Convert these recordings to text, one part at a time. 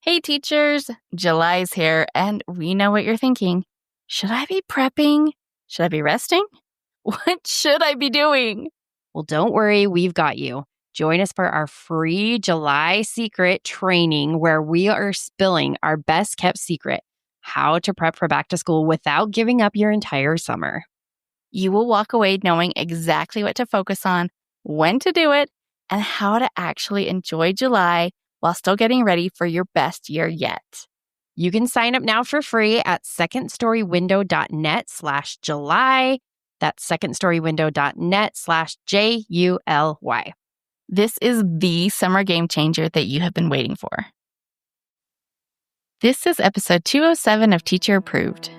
Hey teachers, July's here, and we know what you're thinking. Should I be prepping? Should I be resting? What should I be doing? Well, don't worry, we've got you. Join us for our free July secret training where we are spilling our best kept secret, how to prep for back to school without giving up your entire summer. You will walk away knowing exactly what to focus on, when to do it, and how to actually enjoy July while still getting ready for your best year yet. You can sign up now for free at secondstorywindow.net/July. That's secondstorywindow.net/JULY. This is the summer game changer that you have been waiting for. This is episode 207 of Teacher Approved.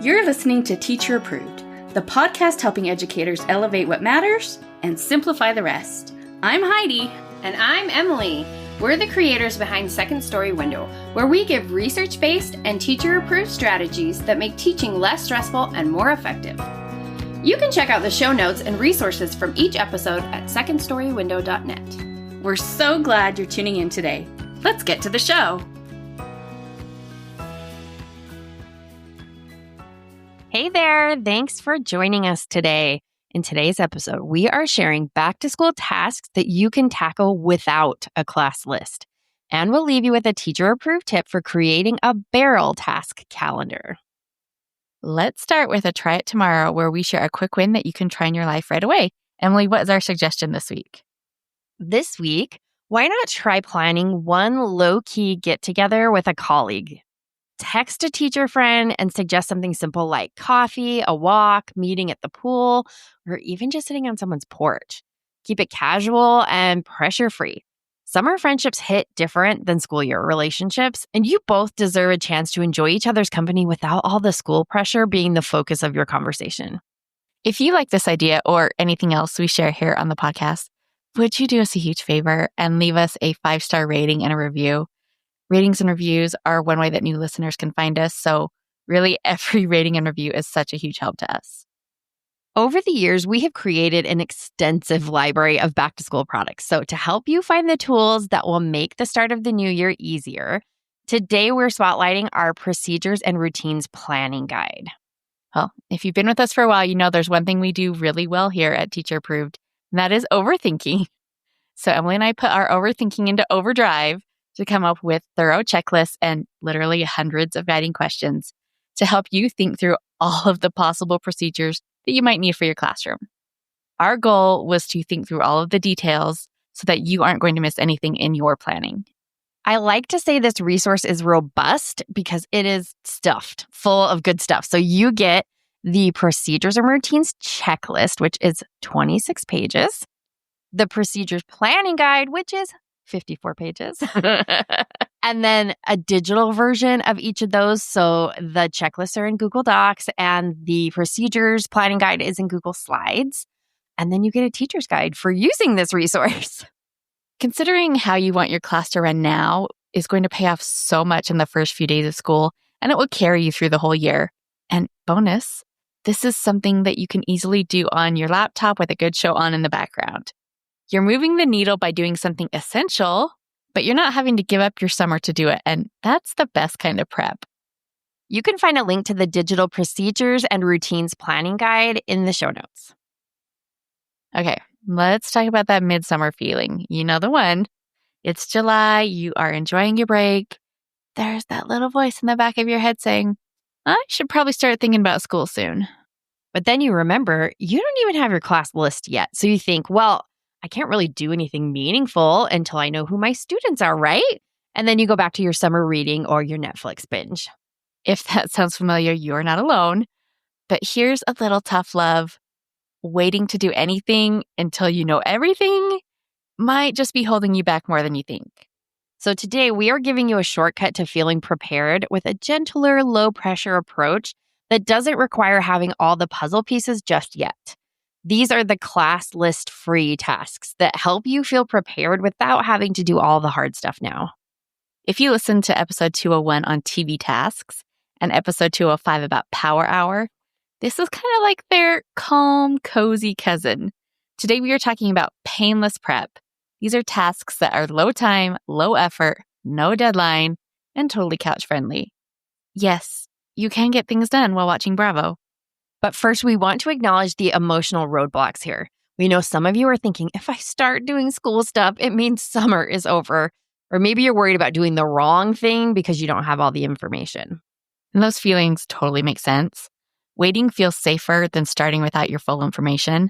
You're listening to Teacher Approved, the podcast helping educators elevate what matters and simplify the rest. I'm Heidi. And I'm Emily. We're the creators behind Second Story Window, where we give research-based and teacher-approved strategies that make teaching less stressful and more effective. You can check out the show notes and resources from each episode at secondstorywindow.net. We're so glad you're tuning in today. Let's get to the show. Hey there, thanks for joining us today. In today's episode, we are sharing back-to-school tasks that you can tackle without a class list. And we'll leave you with a teacher-approved tip for creating a barrel task calendar. Let's start with a try it tomorrow where we share a quick win that you can try in your life right away. Emily, what is our suggestion this week? This week, why not try planning one low-key get-together with a colleague? Text a teacher friend and suggest something simple like coffee, a walk, meeting at the pool, or even just sitting on someone's porch. Keep it casual and pressure-free. Summer friendships hit different than school year relationships, and you both deserve a chance to enjoy each other's company without all the school pressure being the focus of your conversation. If you like this idea or anything else we share here on the podcast, would you do us a huge favor and leave us a 5-star rating and a review? Ratings and reviews are one way that new listeners can find us, so really every rating and review is such a huge help to us. Over the years, we have created an extensive library of back-to-school products. So to help you find the tools that will make the start of the new year easier, today we're spotlighting our Procedures and Routines Planning Guide. Well, if you've been with us for a while, you know there's one thing we do really well here at Teacher Approved, and that is overthinking. So Emily and I put our overthinking into overdrive to come up with thorough checklists and literally hundreds of guiding questions to help you think through all of the possible procedures that you might need for your classroom. Our goal was to think through all of the details so that you aren't going to miss anything in your planning. I like to say this resource is robust because it is stuffed full of good stuff. So you get the Procedures and Routines checklist, which is 26 pages, the Procedures Planning Guide, which is 54 pages, and then a digital version of each of those. So the checklists are in Google Docs and the Procedures Planning Guide is in Google Slides. And then you get a teacher's guide for using this resource. Considering how you want your class to run now is going to pay off so much in the first few days of school, and it will carry you through the whole year. And bonus, this is something that you can easily do on your laptop with a good show on in the background. You're moving the needle by doing something essential, but you're not having to give up your summer to do it, and that's the best kind of prep. You can find a link to the digital Procedures and Routines Planning Guide in the show notes. Okay, let's talk about that midsummer feeling. You know the one. It's July, you are enjoying your break. There's that little voice in the back of your head saying, I should probably start thinking about school soon. But then you remember, you don't even have your class list yet. So you think, well, I can't really do anything meaningful until I know who my students are, right? And then you go back to your summer reading or your Netflix binge. If that sounds familiar, you're not alone. But here's a little tough love. Waiting to do anything until you know everything might just be holding you back more than you think. So today we are giving you a shortcut to feeling prepared with a gentler, low-pressure approach that doesn't require having all the puzzle pieces just yet. These are the class list free tasks that help you feel prepared without having to do all the hard stuff now. If you listened to episode 201 on TV tasks and episode 205 about Power Hour, this is kind of like their calm, cozy cousin. Today we are talking about painless prep, These are tasks that are low time, low effort, no deadline, and totally couch friendly. Yes, you can get things done while watching Bravo. But first, we want to acknowledge the emotional roadblocks here. We know some of you are thinking, if I start doing school stuff, it means summer is over. Or maybe you're worried about doing the wrong thing because you don't have all the information. And those feelings totally make sense. Waiting feels safer than starting without your full information.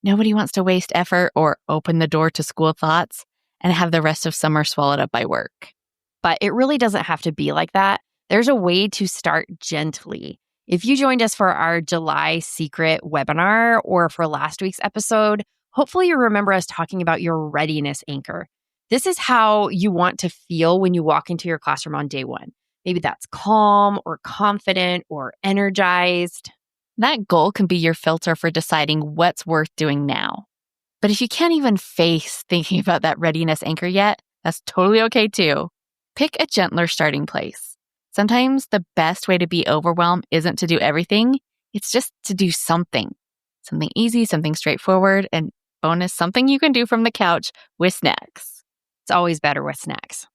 Nobody wants to waste effort or open the door to school thoughts and have the rest of summer swallowed up by work. But it really doesn't have to be like that. There's a way to start gently. If you joined us for our July secret webinar or for last week's episode, hopefully you remember us talking about your readiness anchor. This is how you want to feel when you walk into your classroom on day one. Maybe that's calm or confident or energized. That goal can be your filter for deciding what's worth doing now. But if you can't even face thinking about that readiness anchor yet, that's totally okay too. Pick a gentler starting place. Sometimes the best way to be overwhelmed isn't to do everything, it's just to do something. Something easy, something straightforward, and bonus, something you can do from the couch with snacks. It's always better with snacks.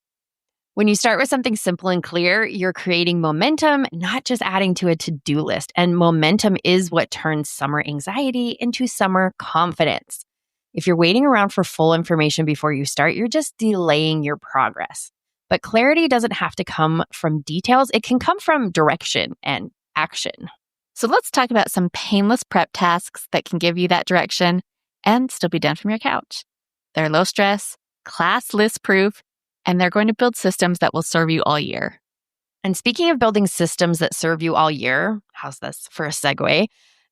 When you start with something simple and clear, you're creating momentum, not just adding to a to-do list. And momentum is what turns summer anxiety into summer confidence. If you're waiting around for full information before you start, you're just delaying your progress. But clarity doesn't have to come from details. It can come from direction and action. So let's talk about some painless prep tasks that can give you that direction and still be done from your couch. They're low stress, class list proof, and they're going to build systems that will serve you all year. And speaking of building systems that serve you all year, how's this for a segue?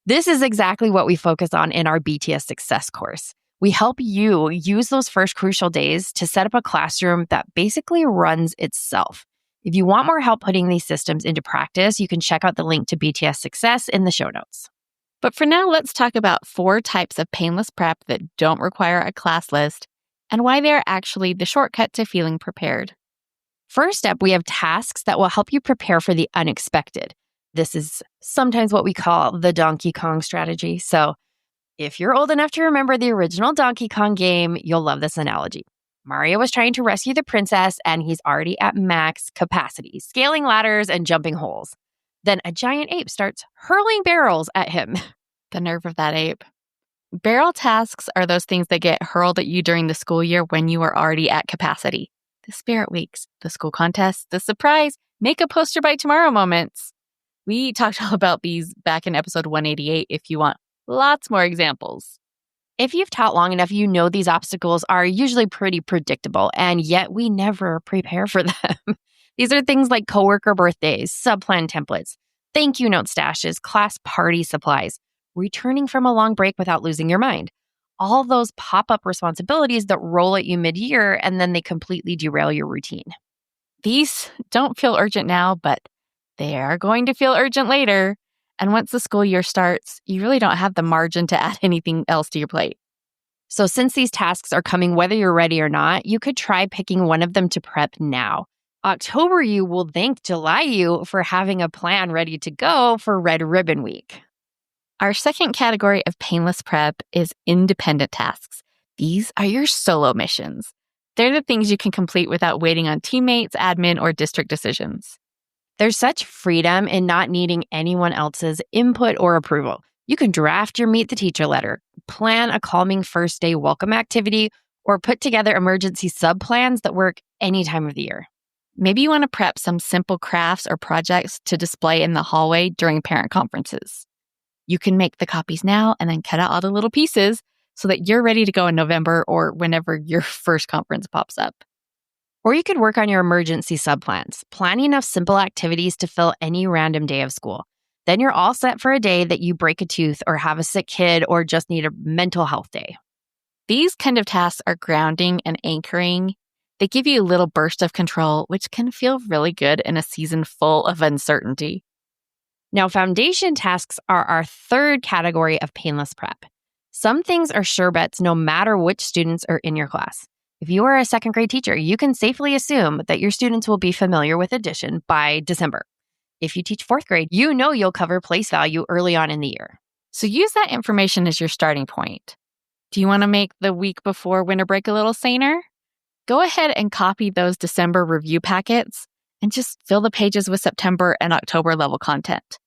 This is exactly what we focus on in our BTS Success course. We help you use those first crucial days to set up a classroom that basically runs itself. If you want more help putting these systems into practice, you can check out the link to BTS Success in the show notes. But for now, let's talk about 4 types of painless prep that don't require a class list and why they are actually the shortcut to feeling prepared. First up, we have tasks that will help you prepare for the unexpected. This is sometimes what we call the Donkey Kong strategy. So if you're old enough to remember the original Donkey Kong game, you'll love this analogy. Mario was trying to rescue the princess, and he's already at max capacity, scaling ladders and jumping holes. Then a giant ape starts hurling barrels at him. The nerve of that ape. Barrel tasks are those things that get hurled at you during the school year when you are already at capacity. The spirit weeks, the school contests, the surprise, make a poster by tomorrow moments. We talked all about these back in episode 188 if you want lots more examples. If you've taught long enough, you know these obstacles are usually pretty predictable, and yet we never prepare for them. These are things like coworker birthdays, subplan templates, thank you note stashes, class party supplies, returning from a long break without losing your mind. All those pop-up responsibilities that roll at you mid-year, and then they completely derail your routine. These don't feel urgent now, but they are going to feel urgent later. And once the school year starts, you really don't have the margin to add anything else to your plate. So since these tasks are coming whether you're ready or not, you could try picking one of them to prep now. October you will thank July you for having a plan ready to go for Red Ribbon Week. Our second category of painless prep is independent tasks. These are your solo missions. They're the things you can complete without waiting on teammates, admin, or district decisions. There's such freedom in not needing anyone else's input or approval. You can draft your meet the teacher letter, plan a calming first day welcome activity, or put together emergency sub-plans that work any time of the year. Maybe you want to prep some simple crafts or projects to display in the hallway during parent conferences. You can make the copies now and then cut out all the little pieces so that you're ready to go in November or whenever your first conference pops up. Or you could work on your emergency subplans. Plan enough simple activities to fill any random day of school. Then you're all set for a day that you break a tooth or have a sick kid or just need a mental health day. These kind of tasks are grounding and anchoring. They give you a little burst of control, which can feel really good in a season full of uncertainty. Now, foundation tasks are our third category of painless prep. Some things are sure bets no matter which students are in your class. If you are a second grade teacher, you can safely assume that your students will be familiar with addition by December. If you teach fourth grade, you know you'll cover place value early on in the year. So use that information as your starting point. Do you want to make the week before winter break a little saner? Go ahead and copy those December review packets and just fill the pages with September and October level content.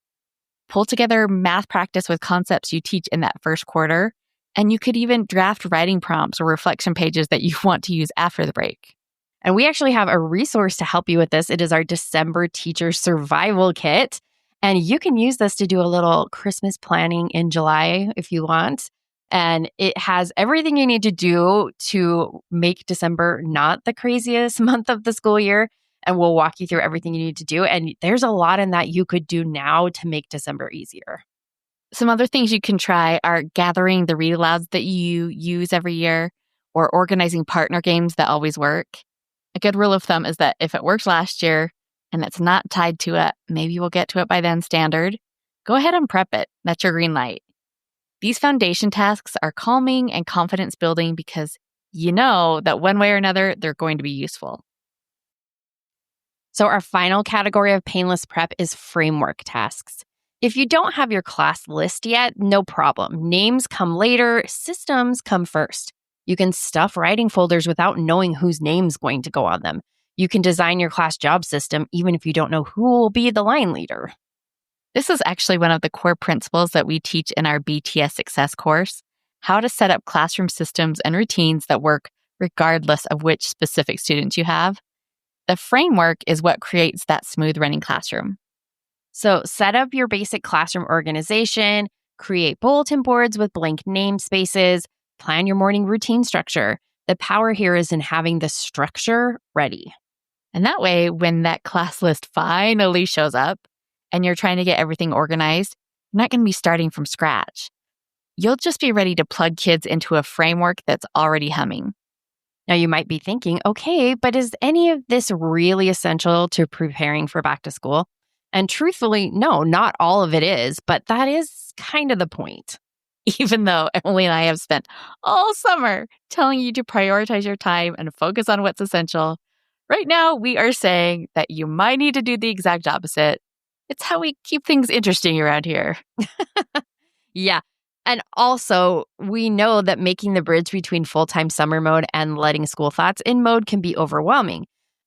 Pull together math practice with concepts you teach in that first quarter, and you could even draft writing prompts or reflection pages that you want to use after the break. And we actually have a resource to help you with this. It is our December Teacher Survival Kit. And you can use this to do a little Christmas planning in July if you want. And it has everything you need to do to make December not the craziest month of the school year. And we'll walk you through everything you need to do. And there's a lot in that you could do now to make December easier. Some other things you can try are gathering the read alouds that you use every year or organizing partner games that always work. A good rule of thumb is that if it worked last year and it's not tied to it, maybe we'll get to it by then standard, go ahead and prep it. That's your green light. These foundation tasks are calming and confidence building because you know that one way or another, they're going to be useful. So our final category of painless prep is framework tasks. If you don't have your class list yet, no problem. Names come later, systems come first. You can stuff writing folders without knowing whose name's going to go on them. You can design your class job system even if you don't know who will be the line leader. This is actually one of the core principles that we teach in our BTS Success course, how to set up classroom systems and routines that work regardless of which specific students you have. The framework is what creates that smooth running classroom. So set up your basic classroom organization, create bulletin boards with blank namespaces, plan your morning routine structure. The power here is in having the structure ready. And that way, when that class list finally shows up and you're trying to get everything organized, you're not going to be starting from scratch. You'll just be ready to plug kids into a framework that's already humming. Now, you might be thinking, okay, but is any of this really essential to preparing for back to school? And truthfully, no, not all of it is, but that is kind of the point. Even though Emily and I have spent all summer telling you to prioritize your time and focus on what's essential, right now we are saying that you might need to do the exact opposite. It's how we keep things interesting around here. Yeah. And also, we know that making the bridge between full-time summer mode and letting school thoughts in mode can be overwhelming.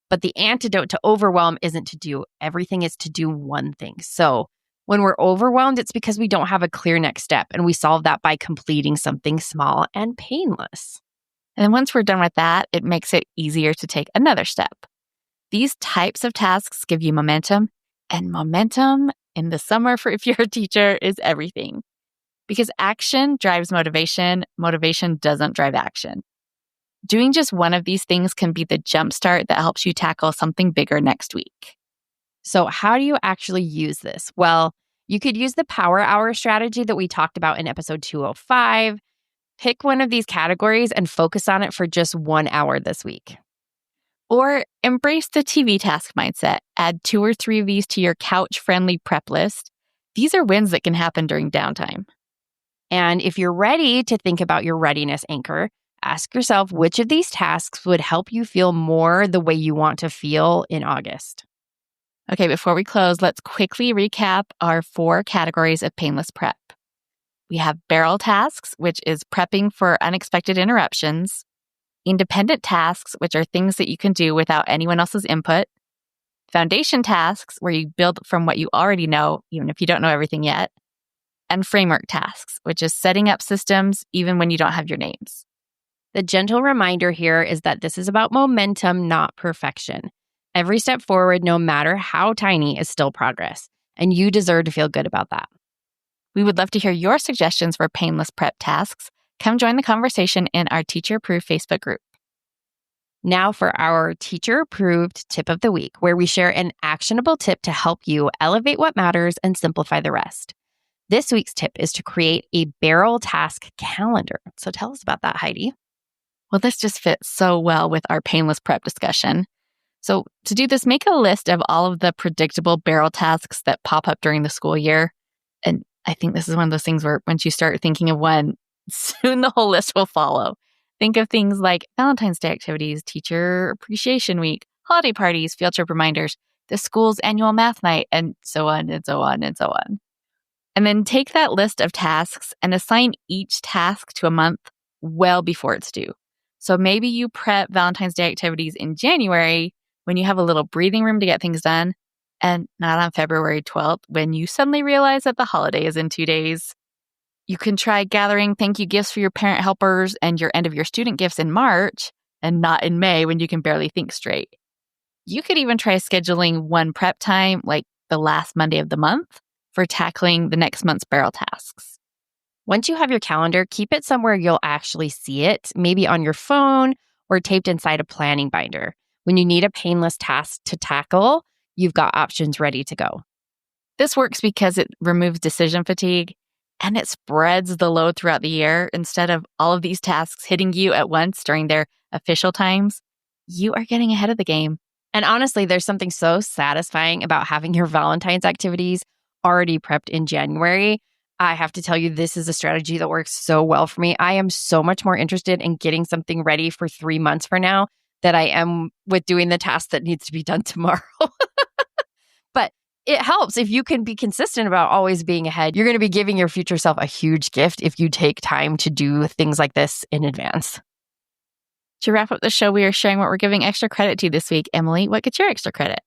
But the antidote to overwhelm isn't to do everything, it's to do one thing. So when we're overwhelmed, it's because we don't have a clear next step. And we solve that by completing something small and painless. And then once we're done with that, it makes it easier to take another step. These types of tasks give you momentum. And momentum in the summer for if you're a teacher is everything. Because action drives motivation. Motivation doesn't drive action. Doing just one of these things can be the jumpstart that helps you tackle something bigger next week. So how do you actually use this? Well, you could use the Power Hour strategy that we talked about in episode 205. Pick one of these categories and focus on it for just 1 hour this week. Or embrace the TV task mindset. Add 2 or 3 of these to your couch-friendly prep list. These are wins that can happen during downtime. And if you're ready to think about your readiness anchor, ask yourself which of these tasks would help you feel more the way you want to feel in August. Okay, before we close, let's quickly recap our 4 categories of painless prep. We have barrel tasks, which is prepping for unexpected interruptions. Independent tasks, which are things that you can do without anyone else's input. Foundation tasks, where you build from what you already know, even if you don't know everything yet. And framework tasks, which is setting up systems even when you don't have your names. The gentle reminder here is that this is about momentum, not perfection. Every step forward, no matter how tiny, is still progress, and you deserve to feel good about that. We would love to hear your suggestions for painless prep tasks. Come join the conversation in our Teacher Approved Facebook group. Now for our Teacher Approved Tip of the Week, where we share an actionable tip to help you elevate what matters and simplify the rest. This week's tip is to create a barrel task calendar. So tell us about that, Heidi. Well, this just fits so well with our painless prep discussion. So to do this, make a list of all of the predictable barrel tasks that pop up during the school year. And I think this is one of those things where once you start thinking of one, soon the whole list will follow. Think of things like Valentine's Day activities, Teacher Appreciation Week, holiday parties, field trip reminders, the school's annual math night, and so on and so on and so on. And then take that list of tasks and assign each task to a month, well before it's due. So maybe you prep Valentine's Day activities in January when you have a little breathing room to get things done, and not on February 12th when you suddenly realize that the holiday is in 2 days. You can try gathering thank you gifts for your parent helpers and your end of your student gifts in March and not in May when you can barely think straight. You could even try scheduling one prep time, like the last Monday of the month, for tackling the next month's barrel tasks. Once you have your calendar, keep it somewhere you'll actually see it, maybe on your phone or taped inside a planning binder. When you need a painless task to tackle, you've got options ready to go. This works because it removes decision fatigue and it spreads the load throughout the year. Instead of all of these tasks hitting you at once during their official times, you are getting ahead of the game. And honestly, there's something so satisfying about having your Valentine's activities already prepped in January. I have to tell you, this is a strategy that works so well for me. I am so much more interested in getting something ready for 3 months from now than I am with doing the task that needs to be done tomorrow. But it helps if you can be consistent about always being ahead. You're going to be giving your future self a huge gift if you take time to do things like this in advance. To wrap up the show, we are sharing what we're giving extra credit to this week. Emily, what gets your extra credit?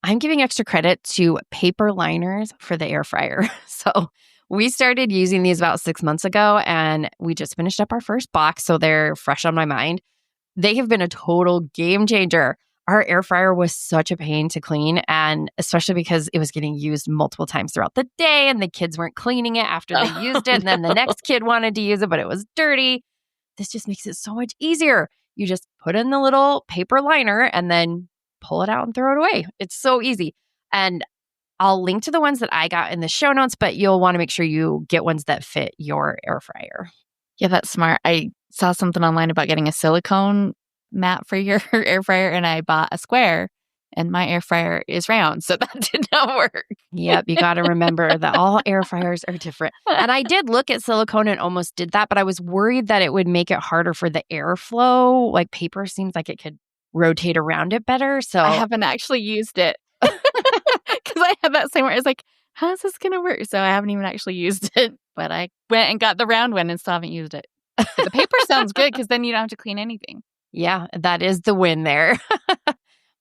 I'm giving extra credit to paper liners for the air fryer. So we started using these about 6 months ago, and we just finished up our first box, so they're fresh on my mind. They have been a total game changer. Our air fryer was such a pain to clean, and especially because it was getting used multiple times throughout the day, and the kids weren't cleaning it after they used it, and then the next kid wanted to use it, but it was dirty. This just makes it so much easier. You just put in the little paper liner and then pull it out and throw it away. It's so easy. And I'll link to the ones that I got in the show notes, but you'll want to make sure you get ones that fit your air fryer. Yeah, that's smart. I saw something online about getting a silicone mat for your air fryer, and I bought a square, and my air fryer is round, so that did not work. Yep, you got to remember that all air fryers are different. And I did look at silicone and almost did that, but I was worried that it would make it harder for the airflow. Like paper seems like it could rotate around it better. So I haven't actually used it because I had that same where it's like, how's this going to work? So I haven't even actually used it, but I went and got the round one and still haven't used it. But the paper sounds good because then you don't have to clean anything. Yeah, that is the win there.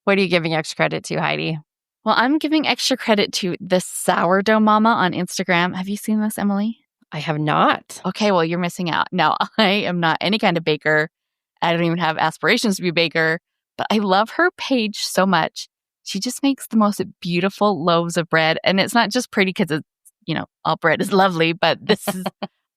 What are you giving extra credit to, Heidi? Well, I'm giving extra credit to the Sourdough Mama on Instagram. Have you seen this, Emily? I have not. Okay, well, you're missing out. Now, I am not any kind of baker. I don't even have aspirations to be a baker, but I love her page so much. She just makes the most beautiful loaves of bread. And it's not just pretty because it's, all bread is lovely, but this is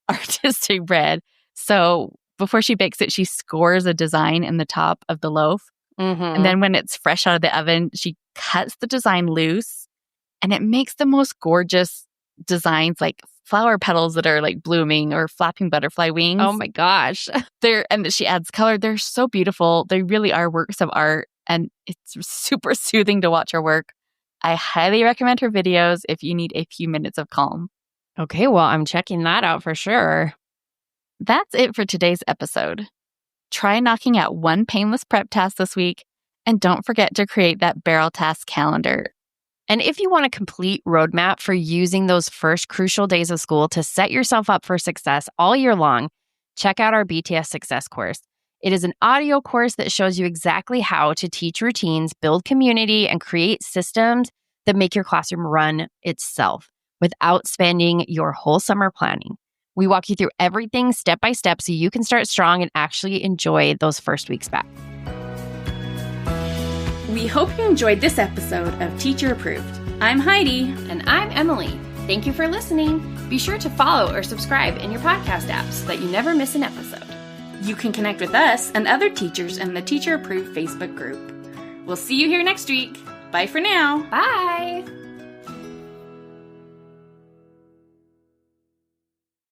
artistic bread. So before she bakes it, she scores a design in the top of the loaf. Mm-hmm. And then when it's fresh out of the oven, she cuts the design loose and it makes the most gorgeous designs, like flower petals that are like blooming or flapping butterfly wings. Oh my gosh. And she adds color. They're so beautiful. They really are works of art, and it's super soothing to watch her work. I highly recommend her videos if you need a few minutes of calm. Okay, well, I'm checking that out for sure. That's it for today's episode. Try knocking out one painless prep task this week, and don't forget to create that barrel task calendar. And if you want a complete roadmap for using those first crucial days of school to set yourself up for success all year long, check out our BTS Success course. It is an audio course that shows you exactly how to teach routines, build community, and create systems that make your classroom run itself without spending your whole summer planning. We walk you through everything step by step so you can start strong and actually enjoy those first weeks back. We hope you enjoyed this episode of Teacher Approved. I'm Heidi. And I'm Emily. Thank you for listening. Be sure to follow or subscribe in your podcast app so that you never miss an episode. You can connect with us and other teachers in the Teacher Approved Facebook group. We'll see you here next week. Bye for now. Bye.